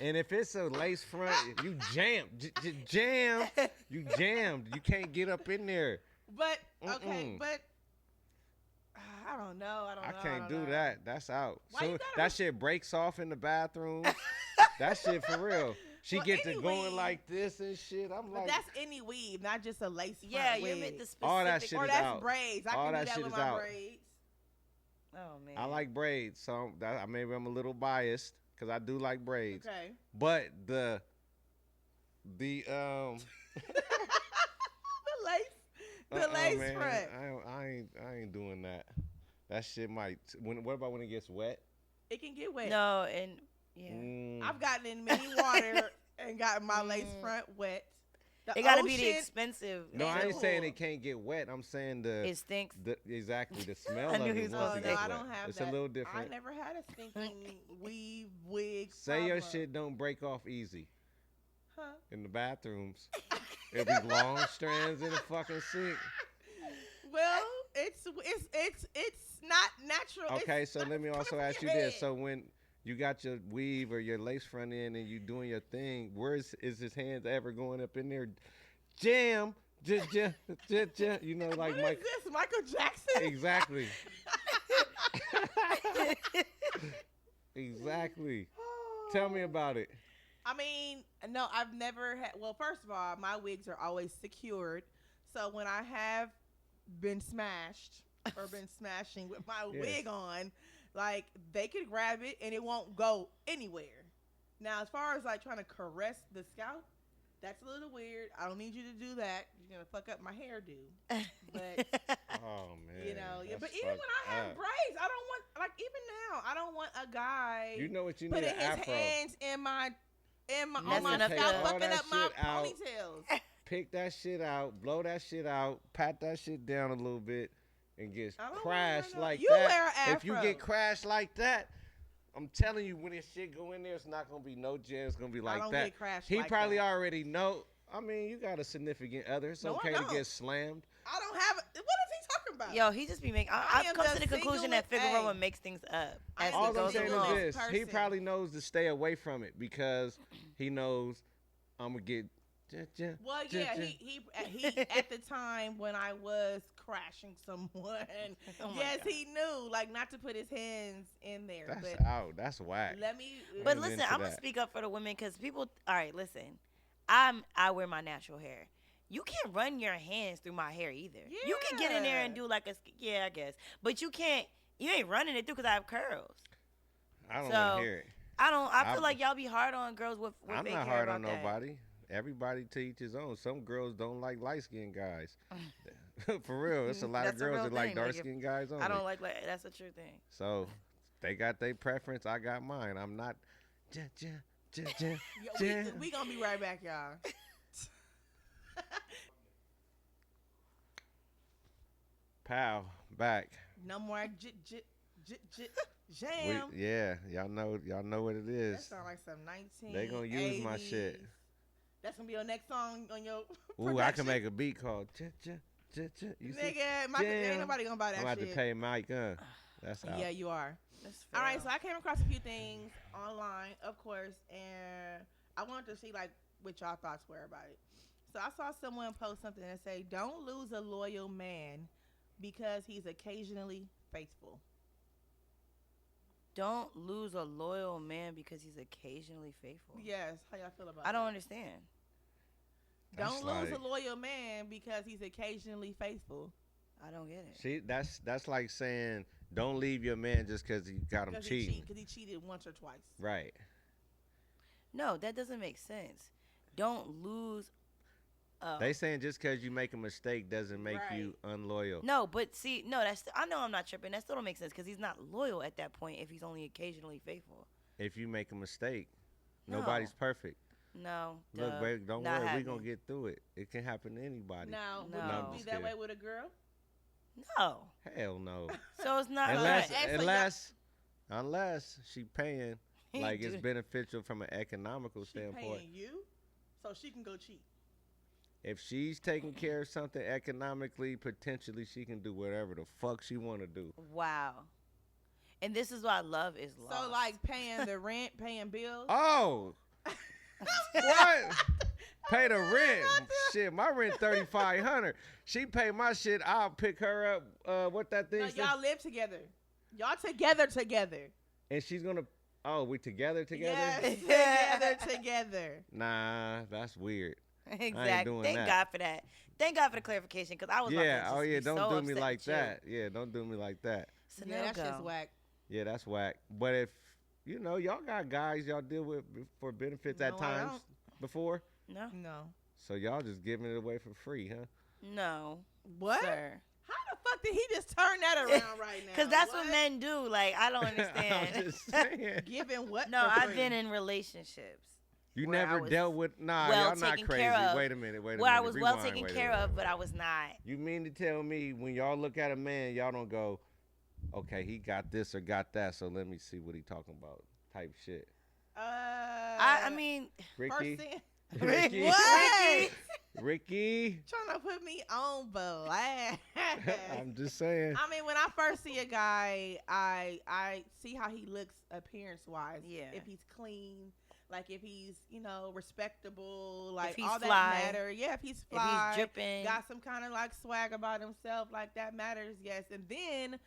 And if it's a lace front, you jammed. Jam. You jammed. You can't get up in there. But, okay, but I don't know. I can't do that. That's out. Why So that shit breaks off in the bathroom. That shit for real. She get to going like this and shit. I'm but like, that's any weave, not just a lace front Yeah, wig. you're meant the specific. all that shit Or is that's out. braids. I All can that do that shit with is my out. braids. Oh man. I like braids, so maybe I'm a little biased because I do like braids. Okay. But the The lace man, front. I ain't doing that. That shit might. What about when it gets wet? It can get wet. No, and yeah. I've gotten in many water and gotten my lace front wet. It gotta be the expensive. No, I ain't saying it can't get wet. I'm saying it stinks. Exactly the smell I of knew it he was once gonna it say gets I wet. don't have It's that. a little different. I never had a stinking weave wig. Say your problem. shit don't break off easy Huh? in the bathrooms. It'll be long strands in the fucking sink. Well, it's not natural. Okay, It's so not let me coming also from ask you your this: head. so when you got your weave or your lace front in and you doing your thing, where is his hands ever going up in there? Jam, you know, like What Mike. is this, Michael Jackson? Exactly. Exactly. Tell me about it. I mean, no, I've never had. Well, first of all, my wigs are always secured. So when I have been smashed or been smashing with my Yes. wig on, like they could grab it and it won't go anywhere. Now, as far as like trying to caress the scalp, that's a little weird. I don't need you to do that. You're gonna fuck up my hairdo. But Oh man. you know, yeah. that's But even when I have fucked up. braids, I don't want like even now, I don't want a guy You know what you need? putting An his afro. hands on my Messing my up scalp, your- fucking all up that my shit out. ponytails. Pick that shit out, blow that shit out, pat that shit down a little bit, and get I don't crashed wanna know. like You that. wear an If you afro. get crashed like that, I'm telling you, when this shit go in there, it's not gonna be no jam. It's gonna be like don't that. get crashed He like probably that. already know. I mean, you got a significant other. It's No, I okay to don't. get slammed. I don't have. What is he talking about? Yo, he just be making. I I've am come to the the conclusion that singlest- Figueroa hey. makes things up I as am All he I'm goes saying along. is this: he person. probably knows to stay away from it because he knows I'm gonna get. Well, yeah, he at the time when I was crashing someone, Oh my yes, God. he knew like not to put his hands in there. That's but out. That's whack. let me. But I'm listen, into I'm gonna that. speak up for the women because people. All right, listen. I wear my natural hair. You can't run your hands through my hair either. You can get in there and Yeah. do like yeah, I guess. But you can't. You ain't running it through because I have curls. I don't So, want to hear it. I feel like y'all be hard on girls with I'm fake not hair hard about on that. nobody. Everybody to each his own. Some girls don't like light skinned guys. For real, there's a lot of That's a girls real that like thing, dark like, if- skinned guys only. I don't like that's a true thing. So they got their preference. I got mine. I'm not. Yeah, we gonna be right back, y'all. Pow, back. No more jam. Yeah, y'all know what it That is. sound like some 19. They gonna use my shit. That's gonna be your next song on your. Ooh, I can production. make a beat called You see? Nigga, ain't nobody gonna buy that I'm about shit. to pay Mike, That's out. Yeah, you are. That's All right, fair. so I came across a few things online, of course, and I wanted to see like what y'all thoughts were about it. So I saw someone post something and say, "Don't lose a loyal man because he's occasionally faithful." Don't lose a loyal man because he's occasionally faithful. Yes, how y'all feel about I don't that? understand. That's Don't lose like- a loyal man because he's occasionally faithful. I don't get it. See, that's like saying don't leave your man just because he got him cheating. Because he cheated once or twice. Right. No, that doesn't make sense. Don't lose. They saying just because you make a mistake doesn't make you unloyal. No, but see, no, I know I'm not tripping. That still don't make sense because he's not loyal at that point if he's only occasionally faithful. If you make a mistake, No. nobody's perfect. No. Look, baby, don't not worry. We're going to happening. get through it. It can happen to anybody. Now, No. would No, you I'm be just that way kidding. with a girl? No. Hell no. So it's not Unless she paying like it's beneficial from an economical She standpoint. paying you, so she can go cheat. If she's taking care of something economically, potentially she can do whatever the fuck she want to do. Wow. And this is what I love is lost. So like paying the rent, paying bills. Oh, what? Pay the rent. Shit, my rent $3,500. She pay my shit. I'll pick her up. What that thing? No, said? y'all live together. Y'all together. And she's gonna. Oh, we together? Yes, together. Nah, that's weird. Exactly. doing Thank that. God for that. Thank God for the clarification because I was about to Yeah. just Oh yeah. be Don't so do me upset like with you. that. Yeah. Don't do me like that. So Yeah, no that's go. just whack. Yeah, that's whack. But if y'all got guys y'all deal with for benefits at No, I times don't. before, No. No. so y'all just giving it away for free, huh? No. What? Sir. How the fuck did he just turn that around right now? Because that's what men do. Like, I don't understand. I'm just saying. Giving what? No, for I've free? been in relationships You where I never was dealt with well y'all not taken crazy. care of, Wait a minute. where I was well Rewind, taken wait a care minute. of, but I was not. You mean to tell me when y'all look at a man, y'all don't go, okay, he got this or got that, so let me see what he talking about type shit. I mean, Ricky, Percent. Ricky, What? Ricky. Trying to put me on blast. I'm just saying. I mean, when I first see a guy, I see how he looks appearance wise. Yeah. If he's clean, like if he's respectable, like he's all fly. that matter. Yeah, if he's if fly, he's dripping. got some kind of like swag about himself, like that matters. Yes, and then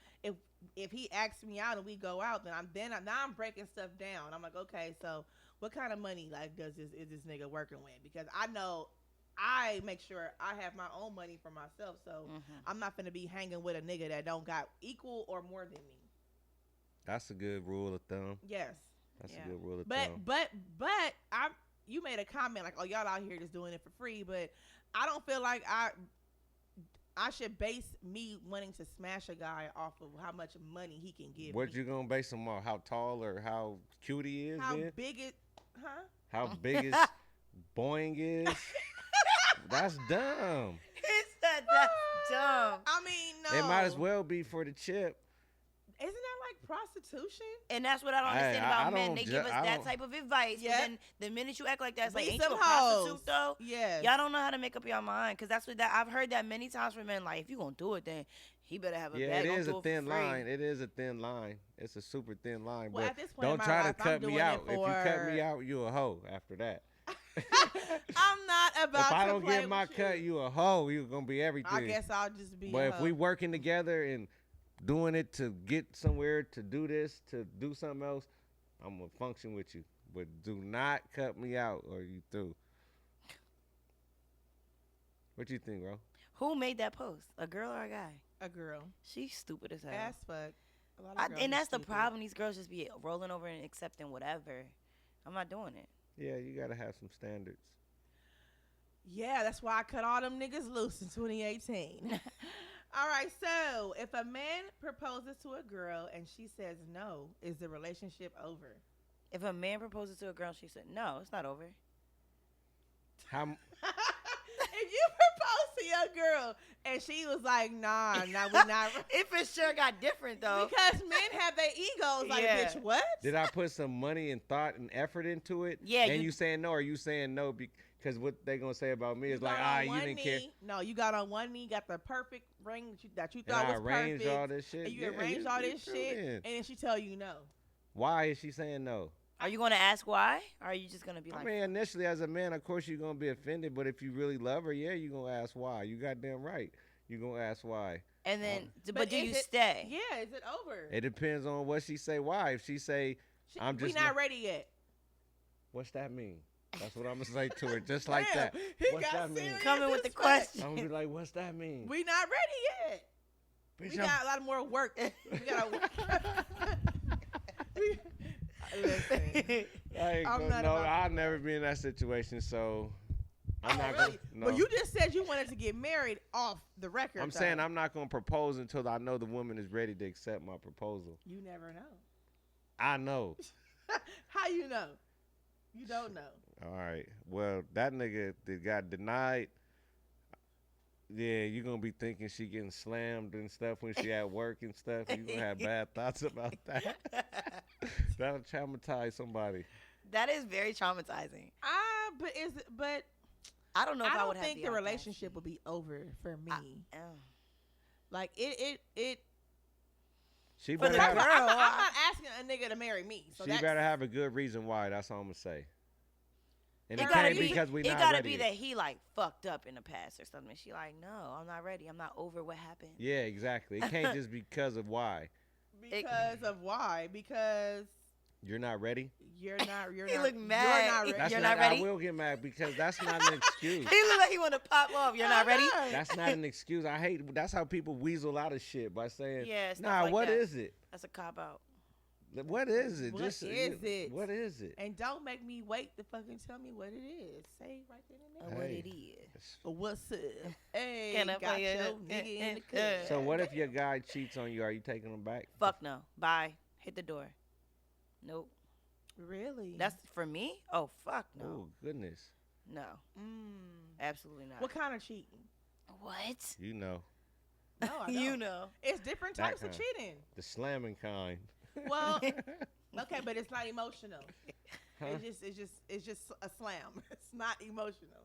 if he asks me out and we go out, then I'm breaking stuff down. I'm like, okay, so what kind of money like is this nigga working with? Because I know I make sure I have my own money for myself, so I'm not gonna be hanging with a nigga that don't got equal or more than me. That's a good rule of thumb. Yes, That's Yeah. a good rule of but thumb. you made a comment like, oh, y'all out here just doing it for free, but I don't feel like I should base me wanting to smash a guy off of how much money he can give What me. you gonna base him on? How tall or how cute he is? How then? big it, huh? How big his boing is? That's dumb. He said that's dumb. I mean, no. It might as well be for the chip. Isn't that like prostitution? And that's what I don't Hey, understand I about men. don't They ju- give us I that don't- type of advice. Yeah. And then the minute you act like that, it's like, Be ain't you a some prostitute hoes. though? Yes. Y'all don't know how to make up your mind. Because that's what I've heard that many times from men. Like, if you going to do it, then he better have a Yeah, bag. it Don't is do a it thin for free. line. It is a thin line. It's a super thin line. Well, but at this point in don't my try life, to I'm cut doing me it out. If you cut me for- out, you a hoe after that. I'm not about If I to don't play get my with cut, you a hoe. You gonna be everything. I guess I'll just be. But a if we hoe. working together and doing it to get somewhere, to do this, to do something else, I'm gonna function with you. But do not cut me out or you through. What you think, bro? Who made that post? A girl or a guy? a girl, She's stupid as hell. ass fuck. A lot of girls And are that's the stupid. problem. These girls just be rolling over and accepting whatever. I'm not doing it. Yeah, you gotta have some standards. Yeah, that's why I cut all them niggas loose in 2018. All right, so if a man proposes to a girl and she says no, is the relationship over? If a man proposes to a girl, she said, no, it's not over. How? If you propose to your girl and she was like, nah, we not. It for sure got different, though. Because men have their egos. Like, Yeah. bitch, what? Did I put some money and thought and effort into it? Yeah, And you- you saying no, or you saying no because what they gonna say about me You is like, got on you one didn't knee. care. No, you got on one knee, got the perfect ring that you And thought I was arranged perfect. all this shit. And you Yeah, arranged all you this true shit, then. and then she tell you no. Why is she saying no? Are you going to ask why? Or are you just going to be like, I mean, initially as a man, of course you're gonna be offended, but if you really love her, yeah, you're gonna ask why. You goddamn right. You're gonna ask why. and then, But but do is you it- stay? Yeah, is it over? It depends on what she say. Why? If she say, I'm we just not not- ready yet. what's that mean? That's what I'm gonna say to her, just like Damn, that. he What's got that mean? serious Coming with as the fuck. question. I'm gonna be like, what's that mean? We not ready yet. We got a lot more work. We got Listen, I'll never be in that situation, so I'm not really? gonna. No. But you just said you wanted to get married off the record. I'm saying I'm not gonna propose until I know the woman is ready to accept my proposal. You never know. I know. How you know? You don't know. All right. Well, that nigga that got denied. Yeah, you're going to be thinking she getting slammed and stuff when she at work and stuff. You're going to have bad thoughts about that. That'll traumatize somebody. That is very traumatizing. But I don't know if I would don't have think the relationship would be over for me. Like it She For the better girl, have, I'm not asking a nigga to marry me. So she better have a good reason why. That's all I'm going to say. And It it gotta can't be be because we not gotta ready be yet. that he like fucked up in the past or something. She like, no, I'm not ready. I'm not over what happened. Yeah, exactly. It can't just be because of why. Because of why? Because You're not ready? you're not. He look You're mad. not ready. That's You're not not ready? I will get mad because that's not an excuse. He look like he want to pop off. You're not ready? That's not an excuse. I hate. That's how people weasel out of shit by saying, Yeah, stuff "Nah, like what that. is it? That's a cop out. What is it? What is it? What is it?" And don't make me wait to fucking tell me what it is. Say right there and there. What Hey. it is. What's up? Hey, Can I got play your it? nigga in the cut. So what if your guy cheats on you? Are you taking him back? Fuck no. Bye. Hit the door. Nope. Really? That's for me? Oh, fuck no. Oh goodness. No. Absolutely not. What kind of cheating? What? You know No, I don't. You know. It's different That types of kind. cheating. the slamming kind. Well, okay, but it's not emotional. Huh? It's just a slam. It's not emotional.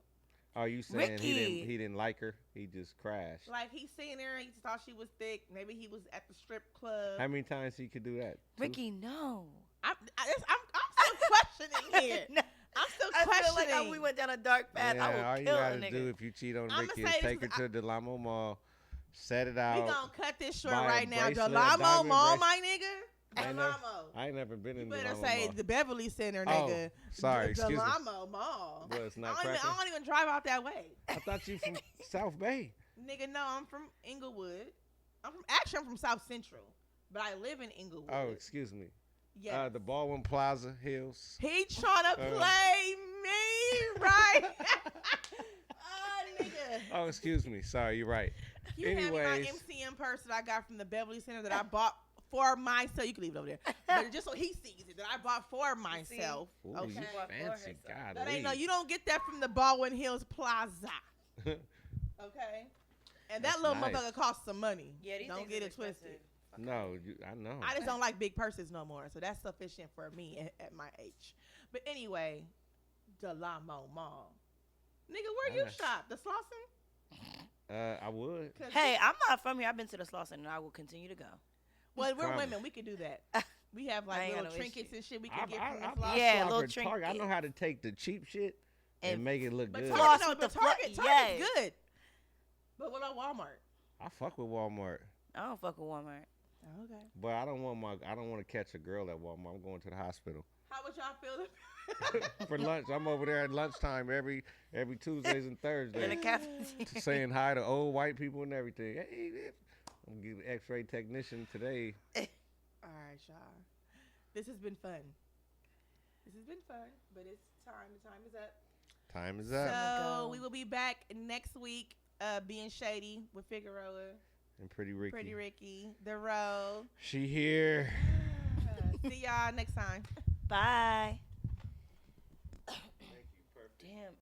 Are you saying Ricky. he didn't like her? He just crashed. Like he's seen her, he thought she was thick. Maybe he was at the strip club. How many times he could do that? Two? Ricky, no. I'm still questioning here. No. I'm still I questioning. feel like we went down a dark path. Yeah, I all will you kill a gotta nigga. do if you cheat on I'ma Ricky say is this take her is- to the Delamo Mall, set it We out. gonna cut this short buy a right now. bracelet, Delamo diamond Mall, bracelet. my nigga. I ain't never- Delamo. I ain't never been You in better Delamo say Mall. the Beverly Center, Oh, nigga. sorry, excuse me. Delamo Mall. Well, it's not I cracking. don't even drive out that way. I thought you from South Bay. Nigga, no, I'm from Inglewood. I'm from South Central, but I live in Inglewood. Oh, excuse me. yeah. The Baldwin Plaza Hills. He trying to play me, right? Oh, nigga. Oh, excuse me. Sorry, you're right. You hand me my Anyways. MCM purse that I got from the Beverly Center that I bought for myself. You can leave it over there, but just so he sees it, that I bought for myself. Ooh, Okay. you Bought for fancy. herself. That ain't Golly. you don't get that from the Baldwin Hills Plaza. Okay. And that That's little nice. motherfucker costs some money. Yeah, these Don't things get is it twisted. expensive. No, I know. I just don't like big purses no more, so that's sufficient for me at my age. But anyway, Delamo Mall, nigga, where you Nice. shop? The Slauson? I would. Hey, I'm not from here. I've been to the Slauson and I will continue to go. well, we're Promise. women. We can do that. We have I like ain't got little no trinkets issue. and shit we can get from the I Slauson. Yeah, shop little at Target. I know trinkets. how to take the cheap shit and And make it look But good. Floss Target, no, with but the Target's yeah. good. But what about Walmart? I fuck with Walmart, I don't fuck with Walmart. Okay. but I don't want to catch a girl at Walmart. I'm going to the hospital How would y'all feel? for lunch. I'm over there at lunchtime every Tuesdays and In the Thursdays, cafeteria. saying hi to old white people and everything. Hey, I'm gonna get X-ray technician today. All right, y'all. This has been fun. But it's time. The time is up. Time is up. So go. we will be back next week, being Shady with Figueroa, And Pretty Ricky. Pretty Ricky, The Row. She here. See y'all next time. Bye. Damn.